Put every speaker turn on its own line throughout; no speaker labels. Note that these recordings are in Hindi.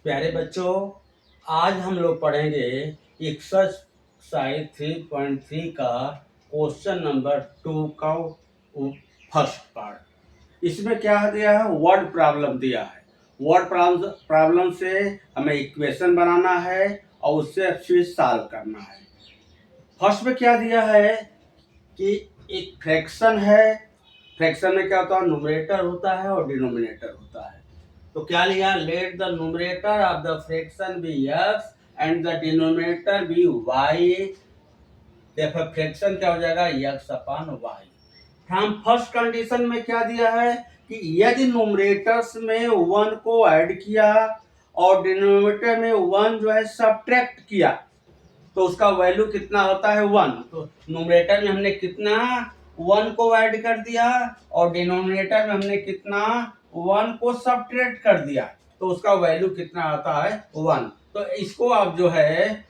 प्यारे बच्चों, आज हम लोग पढ़ेंगे एक्सरसाइज 3.3 का क्वेश्चन नंबर 2 का फर्स्ट पार्ट। इसमें क्या दिया है? वर्ड प्रॉब्लम दिया है। वर्ड प्रॉब्लम से हमें इक्वेशन बनाना है और उससे फिर सॉल्व करना है। फर्स्ट में क्या दिया है कि एक फ्रैक्शन है। फ्रैक्शन में क्या होता है? न्यूमरेटर होता है और डिनोमिनेटर होता है। तो क्या लिया? Let the numerator of the fraction be X and the denominator be Y. देखो फ्रैक्शन क्या हो जाएगा? X upon Y. From first condition में क्या दिया है कि यदि न्यूमरेटर्स में 1 को ऐड किया और डिनोमिनेटर में 1 जो है सब्ट्रैक्ट किया तो उसका वैल्यू कितना होता है? 1। तो न्यूमरेटर में हमने कितना 1 को ऐड कर दिया और डिनोमिनेटर में हमने कितना 1 को सब्ट्रैक्ट कर दिया तो उसका वैल्यू कितना आता है? 1। तो इसको आप जो है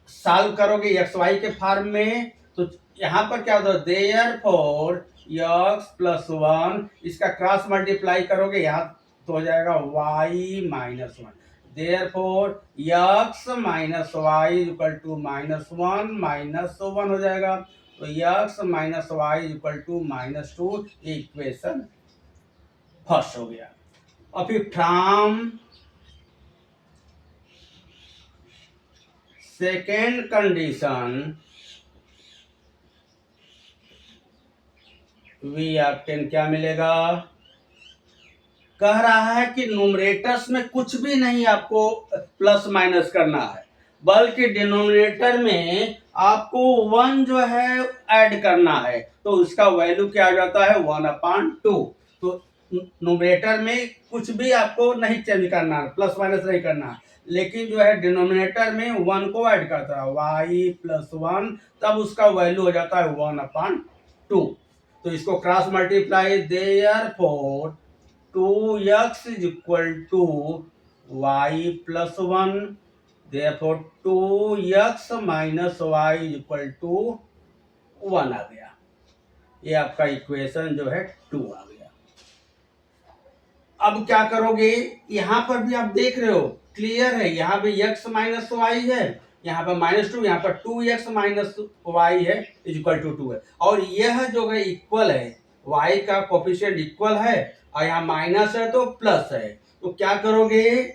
सॉल्व करोगे एक्स वाई के फॉर्म में तो यहाँ पर क्या होता है? देयरफॉर एक्स प्लस 1 इसका क्रॉस मल्टीप्लाई करोगे यहाँ तो हो जाएगा y minus 1। Therefore x minus Y equal to -1 -1 हो जाएगा। तो x minus Y equal to -2 equation first हो गया। और फिर from second condition we obtain क्या मिलेगा? कह रहा है कि न्यूमरेटर्स में कुछ भी नहीं आपको प्लस माइनस करना है बल्कि डिनोमिनेटर में आपको 1 जो है ऐड करना है तो उसका वैल्यू क्या आ जाता है? 1/2। तो न्यूमरेटर में कुछ भी आपको नहीं चेंज करना है, प्लस माइनस नहीं करना है, लेकिन जो है डिनोमिनेटर में 1 को ऐड करता है y प्लस 1 तब उसका वैल्यू हो जाता है 1/2। तो इसको cross multiply therefore 2x is equal to y plus 1 therefore 2x minus y is equal to 1 आ गया। ये आपका इक्वेशन जो है 2 आ गया। अब क्या करोगे? यहाँ पर भी आप देख रहे हो क्लियर है, यहाँ पे x माइनस वाई है, यहाँ पर -2, यहाँ पर 2x माइनस वाई है इज इक्वल टू 2 है और यह जो है इक्वल है, y का कोफिशिएंट इक्वल है और यहाँ माइनस है तो प्लस है। तो क्या करोगे?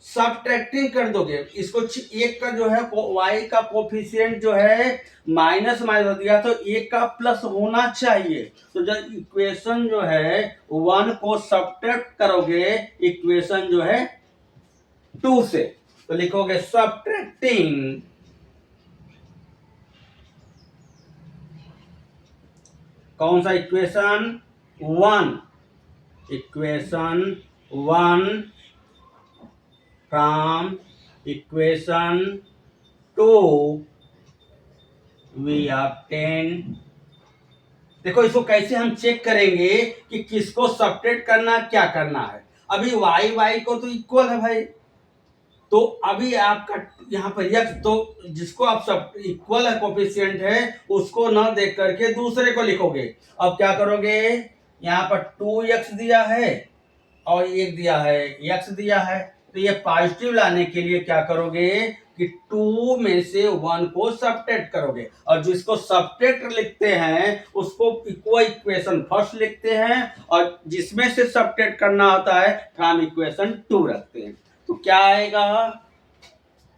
सब्ट्रैक्टिंग कर दोगे इसको। एक का जो है y का कोफिशिएंट जो है माइनस माइनस दिया तो एक का प्लस होना चाहिए। तो जब इक्वेशन जो है 1 को सब्ट्रैक्ट करोगे इक्वेशन जो है 2 से तो लिखोगे सब्ट्रैक्टिंग कौन सा equation? 1। Equation 1 from equation 2 we obtain. देखो इसको कैसे हम चेक करेंगे कि किसको सब्ट्रैक्ट करना क्या करना है। अभी y को तो इक्वल है भाई, तो अभी आपका यहाँ पर x तो जिसको आप सब इक्वल है कोफिशिएंट है उसको ना देख करके दूसरे को लिखोगे। अब क्या करोगे? यहाँ पर 2x दिया है और एक दिया है x दिया है तो ये पॉजिटिव लाने के लिए क्या करोगे कि 2 में से 1 को सब्ट्रैक्ट करोगे और जिसको सब्ट्रैक्ट लिखते हैं उसको इक्वेशन फर्स्ट लिखते हैं और जिसमें से सब्ट्रैक्ट करना होता है फ्रॉम इक्वेशन 2 रखते हैं। तो क्या आएगा?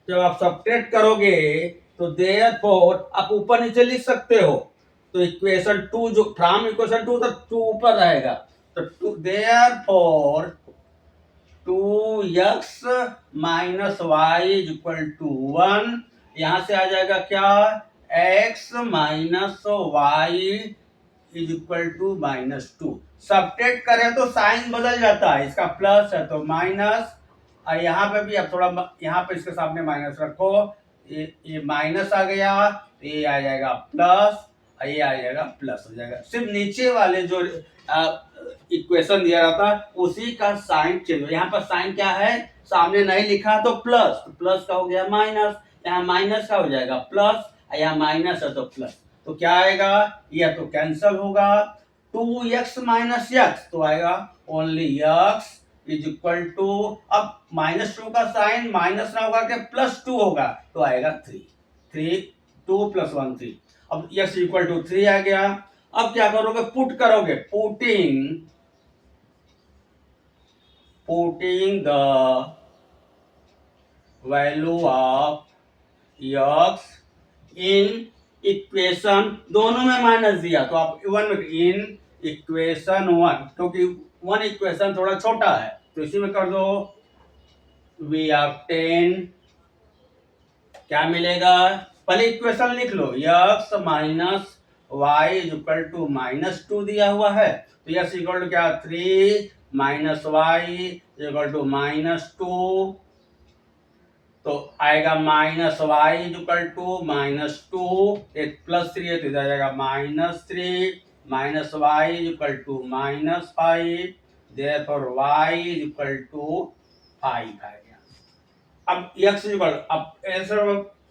जब आप सब्ट्रैक्ट करोगे तो देयरफॉर आप ऊपर नीचे लिख सकते हो तो इक्वेशन 2 जो फ्रॉम इक्वेशन 2 तक 2 ऊपर रहेगा तो therefore 2x minus Y equal to 1। यहां से आ जाएगा क्या? x minus Y is equal to -2। Subtract करें तो साइन बदल जाता है, इसका प्लस है तो माइनस और यहाँ पे भी अब थोड़ा यहाँ पे इसके सामने माइनस रखो, ये माइनस आ गया, ये आ जाएगा प्लस और ये आ जाएगा प्लस हो जाएगा। सिर्फ नीचे वाले जो इक्वेशन दिया रहा था उसी का साइन चेंज हो। यहाँ पर साइन क्या है? सामने नहीं लिखा तो प्लस, तो प्लस का हो गया माइनस, यहाँ माइनस का हो जाएगा प्लस और यहाँ माइनस है तो प्लस। तो क्या आएगा? यह तो कैंसल होगा। 2x माइनस एक्स तो आएगा only x is equal to, अब -2 का साइन माइनस ना होगा कि +2 होगा, तो आएगा 3, 2 + 1 3। अब x इक्वल टू 3 आ गया। अब क्या करोगे, पुट करोगे, putting the value of x in equation, दोनों में माइनस दिया तो आप इन इक्वेशन 1, क्योंकि 1 इक्वेशन थोड़ा छोटा है तो इसी में कर दो। वी ऑब्टेन, क्या मिलेगा, पहले इक्वेशन लिख लो, x minus Y equal to -2 दिया हुआ है, तो x इक्वल टू क्या, 3 माइनस वाई इक्वल टू -2, तो आएगा -y इक्वल टू -2, एक +3 है तो इधर आ जाएगा -3 minus Y equal to -5, therefore y equal to 5 आ गया। अब x इक्वल, अब आंसर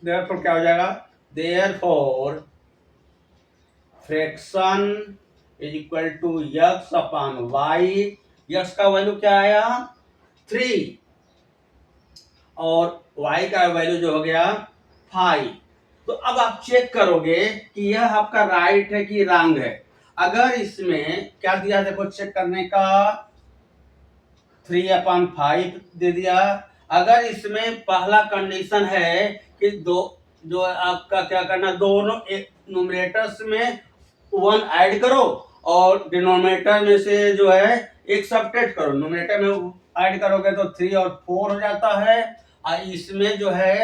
देयरफॉर क्या हो जाएगा, therefore fraction is equal to x upon y, x का वैल्यू क्या आया 3 और y का वैल्यू जो हो गया 5। तो अब आप चेक करोगे कि यह आपका राइट है कि रॉन्ग है। अगर इसमें क्या दिया, देखो चेक करने का, 3/5 दे दिया। अगर इसमें पहला कंडीशन है कि दो, जो आपका क्या करना, दोनों न्यूमरेटर्स में 1 ऐड करो और डिनोमिनेटर में से जो है एक सब्ट्रैक्ट करो। न्यूमरेटर में ऐड करोगे तो 3 और 4 हो जाता है, और इसमें जो है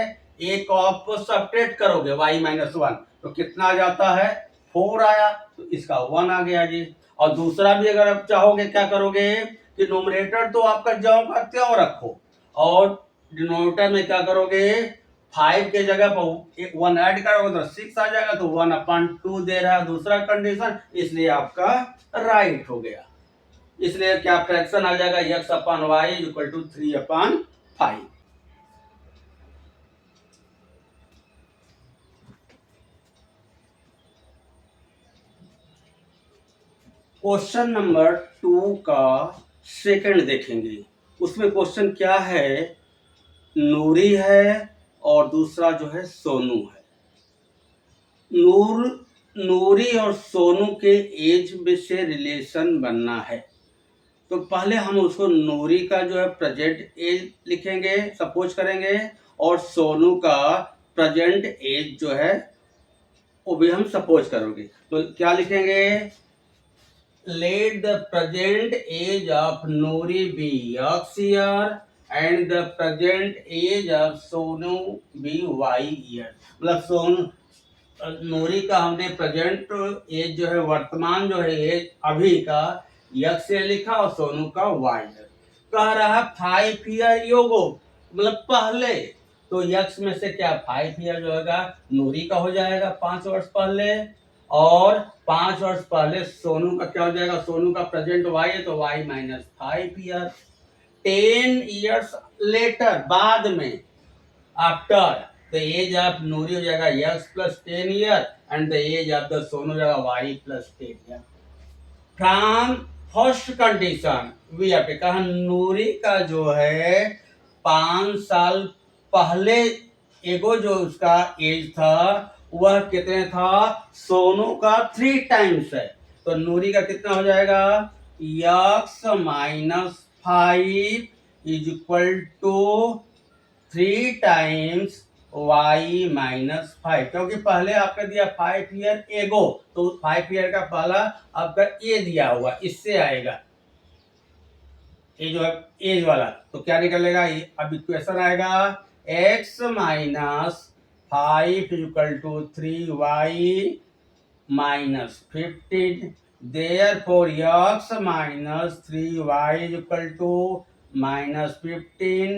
एक आप सब्ट्रैक्ट करोगे y-1, तो कितना आ जाता है, 4 आया, तो इसका 1 आ गया जी। और दूसरा भी अगर आप चाहोगे क्या करोगे कि न्यूमरेटर तो आपका ज्यों का त्यों रखो और डिनोमिनेटर में क्या करोगे, 5 के जगह पर 1 ऐड करोगे तो 6 आ जाएगा, तो 1/2 दे रहा है दूसरा कंडीशन, इसलिए आपका राइट हो गया। इसलिए क्या फ्रैक्शन आ जाएगा, x/y equal to 3/5। Question number 2 का सेकंड देखेंगे। उसमें क्वेश्चन क्या है, नूरी है और दूसरा जो है सोनू है। नूरी और सोनू के एज में से रिलेशन बनना है, तो पहले हम उसको नूरी का जो है प्रेजेंट एज लिखेंगे, सपोज करेंगे, और सोनू का प्रेजेंट एज जो है वो भी हम सपोज करोगे। तो क्या लिखेंगे, let the present age of Nouri be X year and the present age of Sonu be Y year। मतलब नूरी का हमने प्रेजेंट एज जो है, वर्तमान जो है एज अभी का x से लिखा और सोनू का y है। कह रहा 5 ईयर योगो, मतलब पहले, तो x में से क्या 5 ईयर जो होगा नूरी का हो जाएगा 5 वर्ष पहले, और 5 वर्ष पहले सोनू का क्या हो जाएगा, सोनू का प्रेजेंट y है तो y -5 ईयर। 10 ईयर्स लेटर, बाद में, after the age of Noori हो जाएगा x + 10 year and the age of the Sonu हो जाएगा y + 10 year. From first condition we have to, कहा नूरी का जो है 5 साल पहले एगो जो उसका एज था वह कितने था, सोनू का 3 टाइम्स है, तो नूरी का कितना हो जाएगा, x - 5 is equal to 3 times y - 5, क्योंकि पहले आपका दिया 5 ईयर एगो, तो 5 ईयर का पहला आपका ए दिया हुआ, इससे आएगा ये जो है एज वाला, तो क्या निकलेगा, अब इक्वेशन आएगा x - 5 equal to 3y - 15, therefore x - 3y equal to -15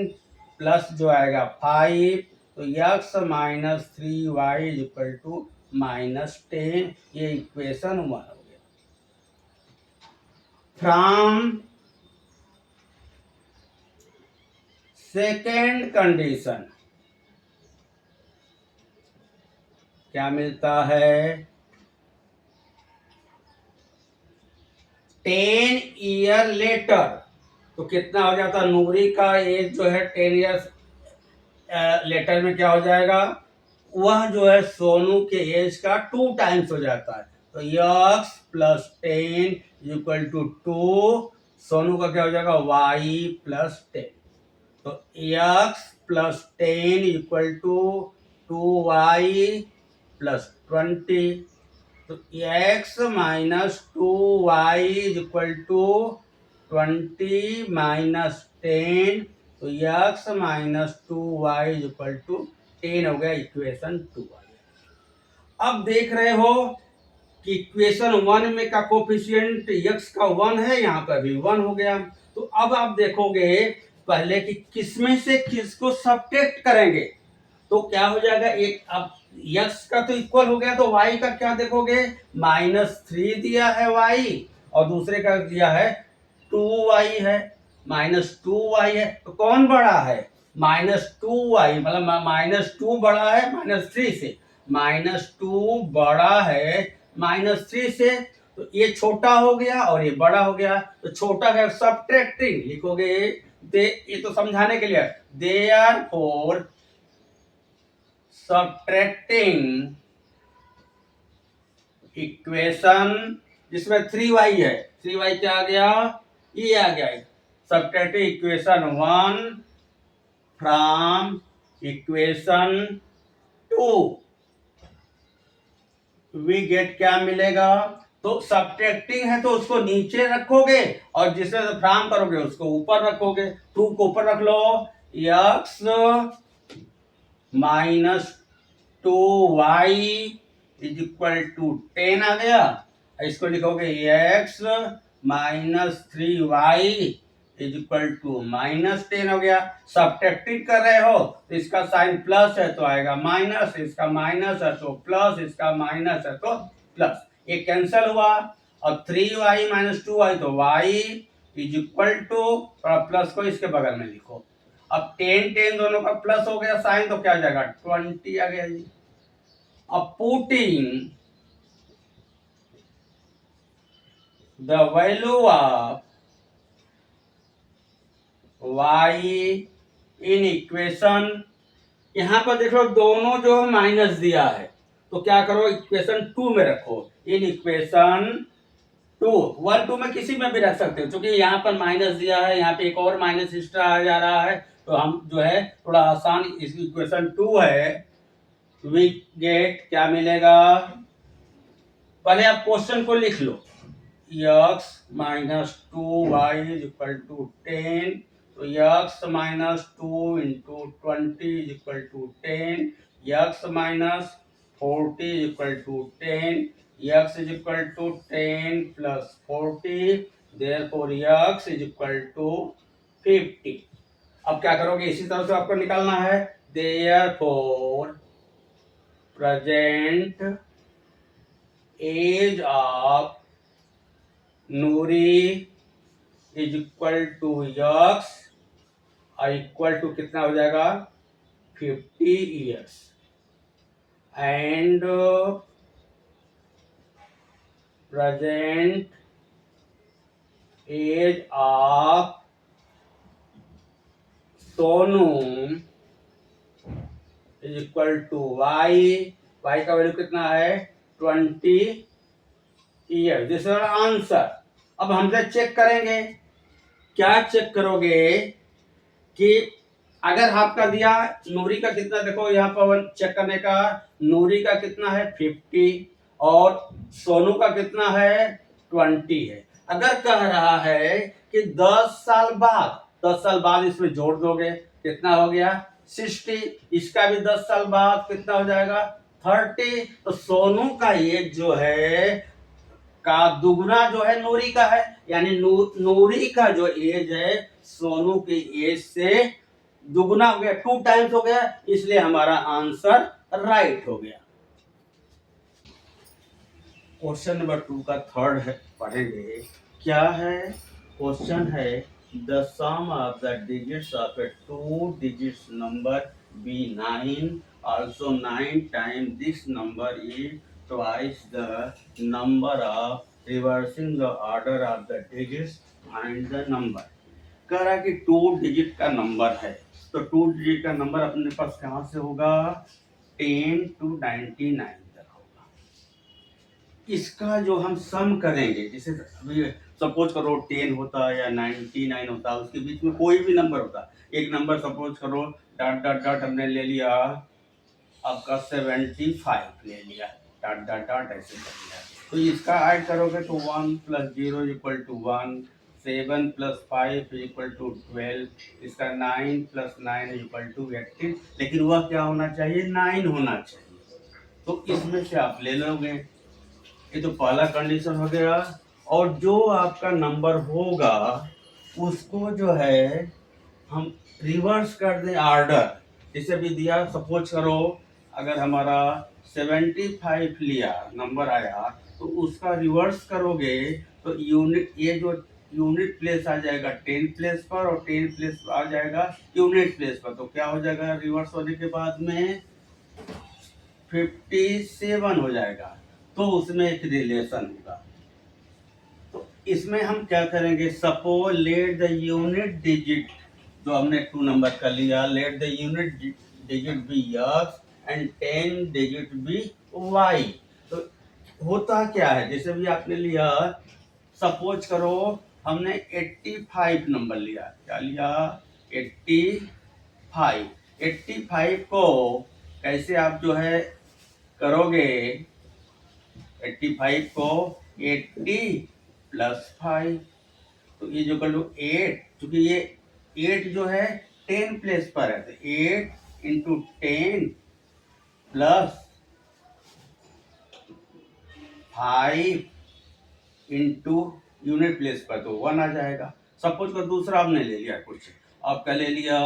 plus जो आएगा 5, तो x - 3y इक्वल टू -10, ये इक्वेशन 1 हो गया। फ्रॉम सेकेंड कंडीशन क्या मिलता है, 10 ईयर लेटर तो कितना हो जाता है, नूरी का एज जो है 10 ईयर्स लेटर में क्या हो जाएगा, वह जो है सोनू के एज का 2 टाइम्स हो जाता है। तो X plus 10 equal to 2, Sonu का क्या हो जाएगा, वाई प्लस 10। तो X plus 10 equal to 2y plus 20। तो x minus 2y is equal to 20 minus 10। तो x minus 2y is equal to 10 हो गया, इक्वेशन 2 आ गया। अब देख रहे हो कि इक्वेशन 1 में का कोफिशिएंट x का 1 है, यहाँ पर भी 1 हो गया। तो अब आप देखोगे पहले कि किसमें से किसको सब्ट्रैक्ट करेंगे, तो क्या हो जाएगा, एक अब x का तो इक्वल हो गया, तो y का क्या देखोगे, -3 दिया है y और दूसरे का दिया है 2y है, -2y है। तो कौन बड़ा है, -2y, मतलब -2 बड़ा है -3 से, -2 बड़ा है -3 से। तो ये छोटा हो गया और ये बड़ा हो गया, तो छोटा है सब्ट्रैक्टिंग लिखोगे, ये तो समझाने के लिए, देयरफॉर subtracting इक्वेशन जिसमें 3y है, 3y क्या आ गया, ये आ गया, subtracting equation 1 from equation 2 we get क्या मिलेगा, तो सब्ट्रैक्टिंग है तो उसको नीचे रखोगे और जिसे फ्रॉम करोगे उसको ऊपर रखोगे, 2 को ऊपर रख लो, x minus 2y is equal to 10 आ गया। इसको लिखोगे x minus 3y is equal to -10 हो गया। सब्ट्रैक्टिंग कर रहे हो तो इसका साइन प्लस है तो आएगा माइनस, इसका माइनस है तो प्लस, इसका माइनस है तो प्लस, ये कैंसिल हुआ। और 3y माइनस 2y तो y is equal to, plus को इसके बगल में लिखो। अब 10 दोनों का प्लस हो गया साइन, तो क्या आ जाएगा 20 आ गया जी। अब putting the value of y in equation, यहां पर देखो दोनों जो माइनस दिया है, तो क्या करो इक्वेशन 2 में रखो, इन इक्वेशन 2, 1 2 में किसी में भी रख सकते हो, क्योंकि यहाँ पर माइनस दिया है, यहाँ पे एक और माइनस एक्स्ट्रा आ जा रहा है, तो हम जो है थोड़ा आसान, इस इक्वेशन 2 है, वी गेट क्या मिलेगा, पहले आप क्वेश्चन को लिख लो, x minus 2y is equal to 10, तो x minus 2 into 20 is equal to 10, x minus 40 is equal to 10, x is equal to 10 plus 40, therefore x is equal to 50। अब क्या करोगे, इसी तरह से आपको निकालना है, therefore present age of Noori is equal to X, equal to कितना हो जाएगा 50 years, and present age of Sonu is equal to Y, Y का वैल्यू कितना है 20 ईयर, दिस इज आंसर। अब हमसे चेक करेंगे, क्या चेक करोगे कि अगर आपका दिया नूरी का कितना, देखो यहाँ पर चेक करने का, नूरी का कितना है 50 और सोनू का कितना है 20 है। अगर कह रहा है कि 10 साल बाद, 10 साल बाद इसमें जोड़ दोगे कितना हो गया 60, इसका भी 10 साल बाद कितना हो जाएगा 30, तो सोनू का एज जो है का दुगुना जो है नूरी का है, यानी नूरी का जो एज है सोनू के एज से दुगुना हो गया, 2 टाइम्स हो गया, इसलिए हमारा आंसर राइट हो गया। क्वेश्चन नंबर 2 का थर्ड है, पढ़ेंगे क्या है। क्वेश्चन है the sum of the digits of a 2 digits number be 9, also 9 times this number is twice the number of reversing the order of the digits and the number. कह रहा है कि 2 डिजिट का नंबर है, तो 2 डिजिट का नंबर अपने पास कहाँ से होगा, 10 to 99 तक होगा। इसका जो हम सम करेंगे, जैसे अभी सपोज करो 10 होता है या 99 होता है, उसके बीच में कोई भी नंबर होता, एक नंबर सपोज करो डॉट डॉट डॉट हमने ले लिया आपका 75 ले लिया, डॉट डॉट डॉट ऐसे कर लिया, तो इसका ऐड करोगे तो 1 + 0 = 1, 7 + 5 = 12, इसका 9 + 9 = 18, लेकिन वह क्या होना चाहिए, 9 होना चाहिए, तो इसमें से आप ले लोगे। ये तो पहला कंडीशन हो गया। और जो आपका नंबर होगा उसको जो है हम रिवर्स कर दें ऑर्डर, जैसे भी दिया, सपोज करो अगर हमारा 75 लिया नंबर आया, तो उसका रिवर्स करोगे तो यूनिट, ये जो यूनिट प्लेस आ जाएगा 10 प्लेस पर और 10 प्लेस आ जाएगा यूनिट प्लेस पर, तो क्या हो जाएगा रिवर्स होने के बाद में 57 हो जाएगा, तो उसमें एक रिलेशन होगा। तो इसमें हम क्या करेंगे, suppose let the unit digit, जो हमने 2 नंबर का लिया, let the unit digit be x and 10 digit be y। तो होता क्या है, जैसे भी आपने लिया, सपोज करो हमने 85 नंबर लिया, क्या लिया, 85। 85 को कैसे आप जो है करोगे, 85 को 80 + 5, तो ये जो कर लो 8, क्योंकि ये 8 जो है 10 प्लेस पर है, तो 8 × 10 + 5 × यूनिट प्लेस पर, तो 1 आ जाएगा। सपोज को दूसरा आपने ले लिया, कुछ आपका ले लिया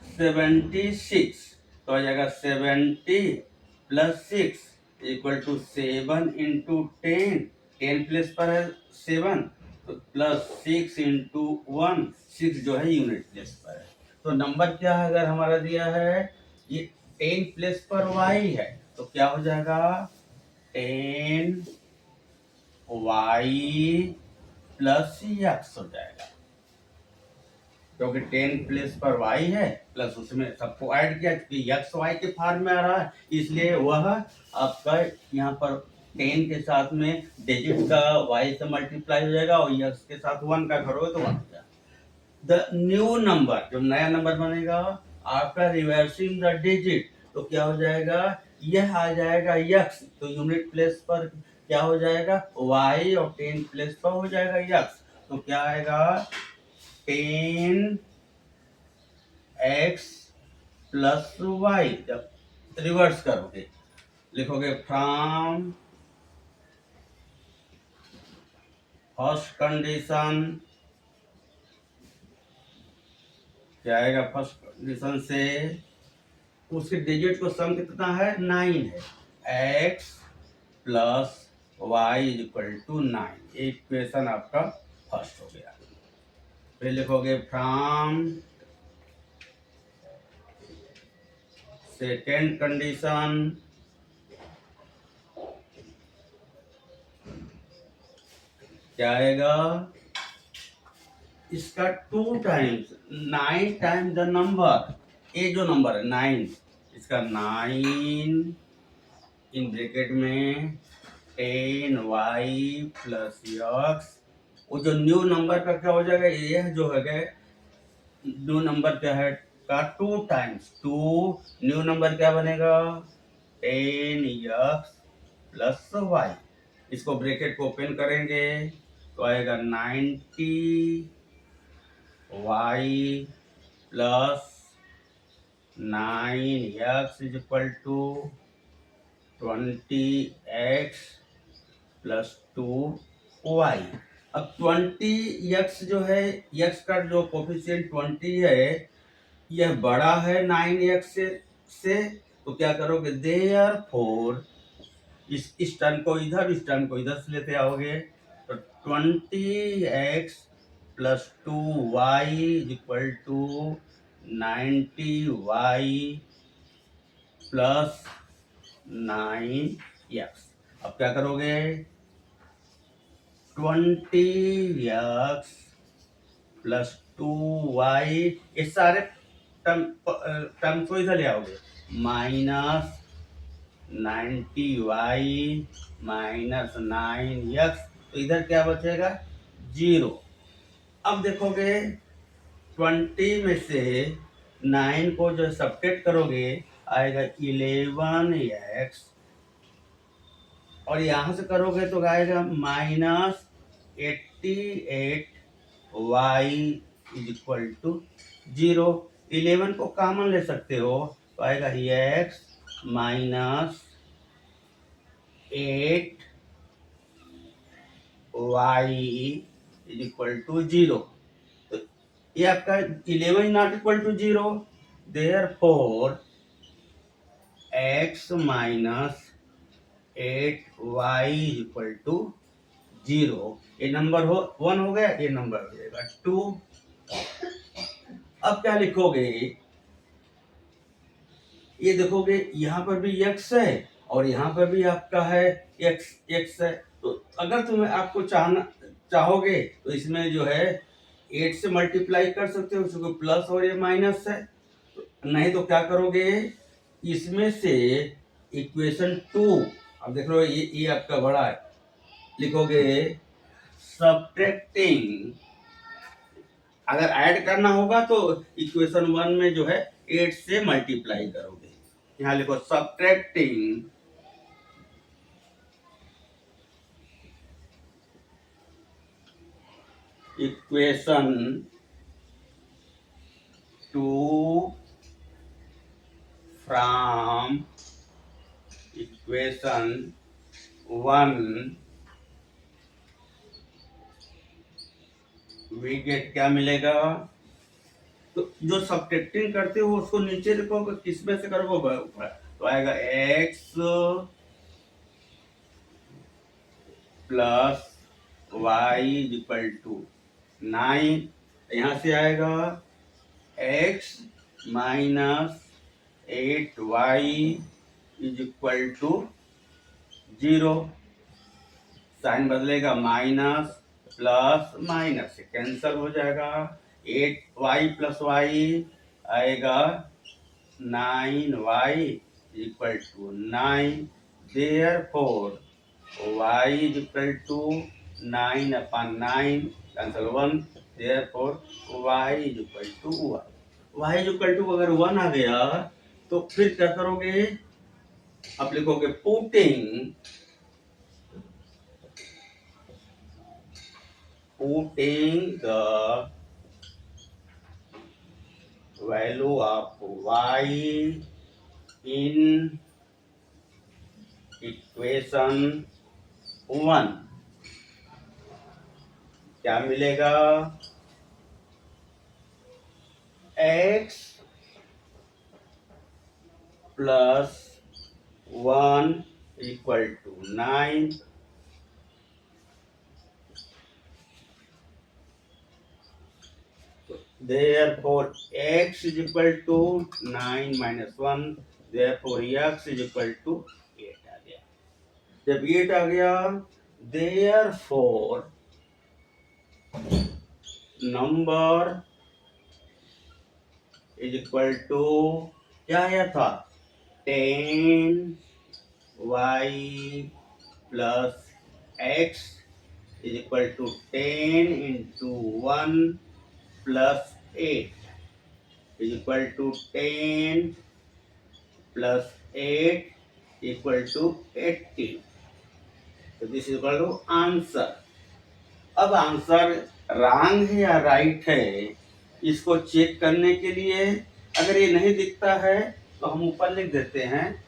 76, तो आ जाएगा 70 + 6 = 7 × 10, 10 प्लेस पर है 7, तो +6 × 1, 6 जो है यूनिट प्लेस पर है। तो नंबर क्या है, अगर हमारा दिया है ये 10 प्लेस पर y है, तो क्या हो जाएगा 10y + x हो जाएगा, क्योंकि 10 प्लेस पर y है प्लस उसमें सबको ऐड किया, क्योंकि x y के फॉर्म में आ रहा है, इसलिए वह आपका यहाँ पर 10 के साथ में डिजिट का y से मल्टीप्लाई हो जाएगा और x के साथ 1 का करोगे तो 1 हो जाएगा। द न्यू नंबर, जो नया नंबर बनेगा आफ्टर रिवर्सिंग द डिजिट, तो क्या हो जाएगा, यह आ जाएगा x, तो यूनिट प्लेस पर क्या हो जाएगा y और 10 प्लेस पर हो जाएगा x, तो क्या आएगा 10x + y। जब रिवर्स करोगे लिखोगे फ्रॉम फर्स्ट कंडीशन, क्या आएगा फर्स्ट कंडीशन से, उसके डिजिट को सम कितना है 9 है, x + y = 9, इक्वेशन आपका फर्स्ट हो गया। फिर लिखोगे फ्रॉम सेकेंड कंडीशन, क्या आएगा, इसका 2 टाइम्स 9 टाइम्स द नंबर, ये जो नंबर है 9, इसका 9 इन ब्रैकेट में 10y + x, वो जो न्यू नंबर का क्या हो जाएगा, ये जो है न्यू नंबर क्या है का 2 टाइम्स 2, न्यू नंबर क्या बनेगा 10x + y, इसको ब्रैकेट को ओपन करेंगे तो आएगा 90y + 9x = 20x + 2y। अब 20x जो है, x का जो कोफिशिएंट 20 है, यह बड़ा है 9x से, तो क्या करोगे देयरफॉर इस टर्म को इधर, इस टर्म को इधर से लेते आओगे, तो 20x + 2y = 90y + 9x। अब क्या करोगे 20x प्लस 2y, ये सारे टर्म को इधर ले आओगे, माइनस 90y माइनस 9x, तो इधर क्या बचेगा 0। अब देखोगे 20 में से 9 को जो सब्ट्रैक्ट करोगे आएगा 11x, और यहां से करोगे तो आएगा minus 88y is equal to 0। 11 को कॉमन ले सकते हो तो आएगा x minus 8y is equal to 0। तो ये आपका 11 not equal to 0, therefore x minus 8y equal to 0। ये नंबर 1 हो गया, ये नंबर हो जाएगा 2। अब क्या लिखोगे, ये देखोगे यहाँ पर भी x है और यहाँ पर भी आपका है x है, तो अगर तुम्हें आपको चाहोगे तो इसमें जो है 8 से मल्टीप्लाई कर सकते हो, उसको प्लस और ये माइनस है, नहीं तो क्या करोगे, इसमें से इक्वेशन 2, अब देख लो ये आपका बड़ा है, लिखोगे सब्ट्रैक्टिंग, अगर ऐड करना होगा तो इक्वेशन 1 में जो है 8 से मल्टीप्लाई करोगे। यहाँ लिखो subtracting equation 2 from equation 1 we get क्या मिलेगा, तो जो सब्ट्रैक्टिंग करते हो उसको नीचे लिखोगे, किसमें से करोगे ऊपर, तो आएगा x plus y equal to 9, यहाँ से आएगा x minus 8y is equal to 0, sign बदलेगा, माइनस प्लस माइनस से कैंसल हो जाएगा, 8y प्लस y आएगा 9y equal to 9, therefore y is equal to 9 upon 9 cancel 1, therefore y is equal to 1। y is equal to अगर 1 आ गया तो फिर क्या करोगे, आप लिखोगे putting the value of y in equation 1, क्या मिलेगा, x plus 1 equal to 9, therefore x is equal to 9 minus 1, therefore x is equal to 8 आ गया। जब 8 आ गया, therefore number is equal to क्या आया था, 10y plus x is equal to 10 into 1 plus 8 is equal to 10 plus 8 equal to 80. So this is equal to answer. अब आंसर रॉन्ग है या राइट है, इसको चेक करने के लिए अगर ये नहीं दिखता है तो हम ऊपर लिख देते हैं,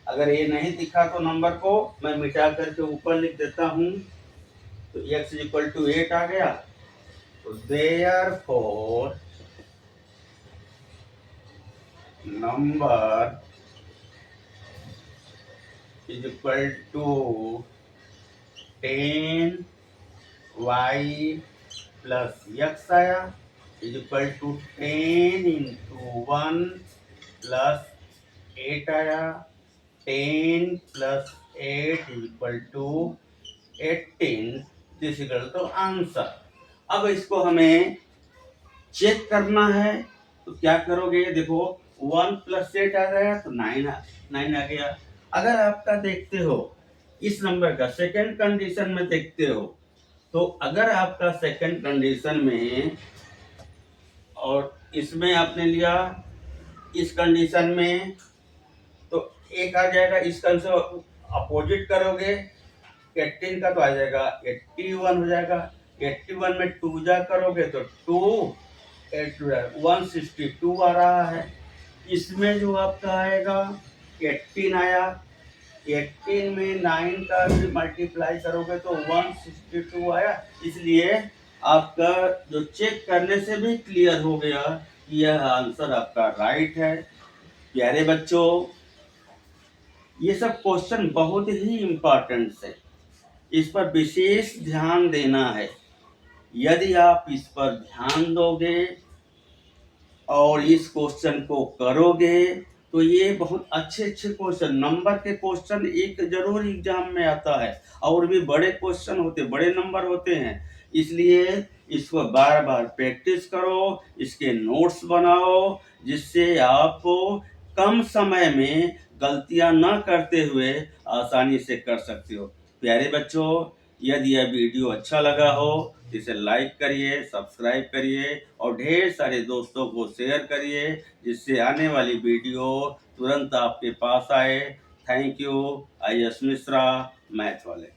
अगर ये नहीं दिखा तो नंबर को मैं मिटा करके ऊपर लिख देता हूँ, तो x इज इक्वल टू 8 आ गया, तो therefore number is equal to 10y plus x आया is equal to 10 into 1 plus 8 आया, 10 plus 8 is equal to 18, this equal to answer. अब इसको हमें चेक करना है, तो क्या करोगे, देखो 1 प्लस 8 आ गया तो 9 आ गया। अगर आपका देखते हो इस नंबर का सेकंड कंडीशन में देखते हो, तो अगर आपका सेकंड कंडीशन में और इसमें आपने लिया इस कंडीशन में, तो एक आ जाएगा, इसका से अपोजिट करोगे 18 का तो आ जाएगा 81 हो जाएगा। 81 में 2 जा करोगे तो 2 8 162 आ रहा है। इसमें जो आपका आएगा 18 आया, 18 में 9 का भी मल्टीप्लाई करोगे तो 162 आया। इसलिए आपका जो चेक करने से भी क्लियर हो गया कि यह आंसर आपका राइट है। प्यारे बच्चों, ये सब क्वेश्चन बहुत ही इम्पोर्टेंट है, इस पर विशेष ध्यान देना है। यदि आप इस पर ध्यान दोगे और इस क्वेश्चन को करोगे तो ये बहुत अच्छे क्वेश्चन, नंबर के क्वेश्चन एक जरूर एग्जाम में आता है, और भी बड़े क्वेश्चन होते, बड़े नंबर होते हैं। इसलिए इसको बार बार प्रैक्टिस करो, इसके नोट्स बनाओ, जिससे आप कम समय में गलतियां न करते हुए आसानी से कर सकते हो। प्यारे बच्चों, यदि यह वीडियो अच्छा लगा हो तो इसे लाइक करिए, सब्सक्राइब करिए और ढेर सारे दोस्तों को शेयर करिए, जिससे आने वाली वीडियो तुरंत आपके पास आए। Thank you. I S Mishra, math वाले।